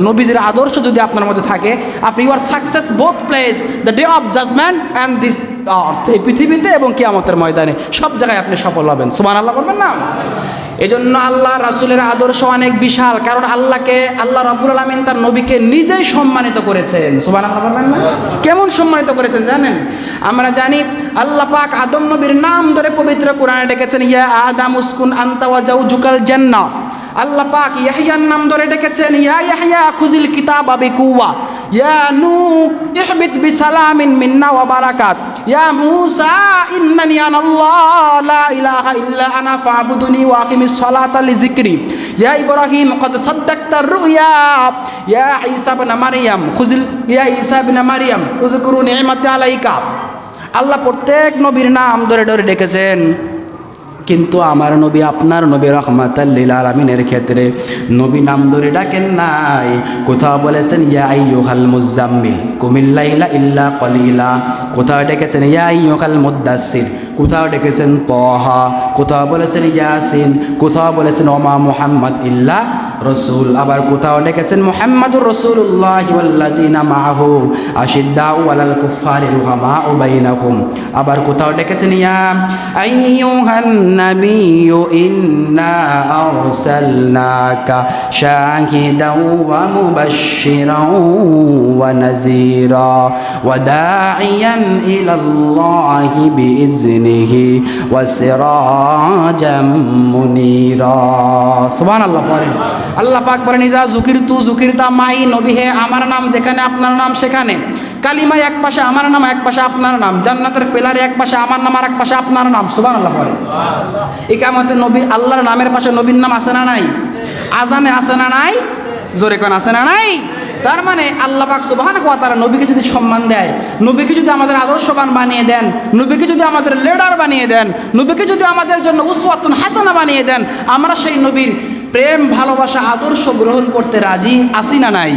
নবীজির আদর্শ যদি আপনার মধ্যে থাকে, আপনি you are success both place, the day of judgement and this earth, এই পৃথিবীতে এবং কিয়ামতের ময়দানে সব জায়গায় আপনি সফল হবেন। সুবহানাল্লাহ বলবেন না? এজন্য আল্লাহ রাসূলের আদর্শ অনেক বিশাল, কারণ আল্লাহ রাব্বুল আলামিন তার নবীকে নিজেই সম্মানিত করেছেন। সুবহানাল্লাহ বলবেন না? কেমন সম্মানিত করেছেন জানেন? আমরা জানি আল্লাহ পাক আদম নবীর নাম ধরে পবিত্র কোরআনে ডেকেছেন, ইয়া আদম উসকুন আনতা ওয়া জাওজুকাল জান্নাহ। আল্লাহ পাক ইয়াহইয়ার নাম ধরে ডেকেছেন, ইয়া ইয়াহইয়া খুযিল কিতাবা বিকুওয়া, ইয়া নূহ ইহবিত বিসালামিন মিন্না ওয়া বারাকাত, ইয়া মূসা ইন্নানি আনাল্লাহ লা ইলাহা ইল্লা আনা ফা'বুদুনি ওয়া আকিমিস সালাতা লিযিকরি, ইয়া ইব্রাহিম ক্বাদ সাদ্দাকতার রুয়া, ইয়া ঈসা ইবনে মারইয়াম খুযিল, ইয়া ঈসা ইবনে মারইয়াম উযকুরু নি'মাতি আলাইকা। আল্লাহ প্রত্যেক নবীর নাম ধরে ধরে ডেকেছেন, কিন্তু আমার নবী, আপনার নবী রাহমাতাল লিল আলামিনের ক্ষেত্রে নবী নাম ধরে ডাকেন নাই। কোথাও বলেছেন ইয়া আইয়ুহাল মুজাম্মিল কুমিল লাইলা ইল্লা কলিলা, কোথাও ডেকেছেন ইয়া আইয়ুহাল মুদ্দাসসির, কোথাও ডেকেছেন তাহা, কোথাও বলেছেন ইয়াসিন, কোথাও বলেছেন ওমা মুহাম্মদ ইল্লা রসুল, আবার কোথাও ডেকেছেন মুহাম্মাদুর রাসূলুল্লাহ ওয়াল্লাযিনা মাআহু আশিদ্দাউ আলাল কুফফারি রুহামাউ বাইনাহুম, আবার কোথাও ডেকেছেন ইয়া আইয়ুহান নাবিয়্যু ইন্না আরসালনাকা শাহিদাও ওয়া মুবাশশিরাও ওয়া নাযীরা ওয়া দাঈয়ান ইলাল্লাহি বিইজনিহি ওয়া সিরাজাম মুনীরা। সুবহানাল্লাহ বলেন। আল্লাহ পাক বলেন, ইজা যুকিরতু যুকিরতা মাই, নবী হে আমার নাম যেখানে আপনার নাম সেখানে। কালিমায় এক পাশে আমার নাম, এক পাশে আপনার নাম। জান্নাতের পিলারে এক পাশে আমার নাম আর এক পাশে আপনার নাম। সুবহানাল্লাহ বলেন। ইকামতে নবী, আল্লাহর নামের পাশে নবীর নাম আছে না নাই? আজানে আছে না নাই? জোরে কোন আছে না নাই? তার মানে আল্লাহ পাক সুবহানাহু ওয়া তাআলা নবীকে যদি সম্মান দেয়, নবীকে যদি আমাদের আদর্শবান বানিয়ে দেন, নবীকে যদি আমাদের লিডার বানিয়ে দেন, নবীকে যদি আমাদের জন্য উসওয়াতুন হাসানা বানিয়ে দেন, আমরা সেই নবীর প্রেম, ভালোবাসা, আদর্শ গ্রহণ করতে রাজি আছি না নাই?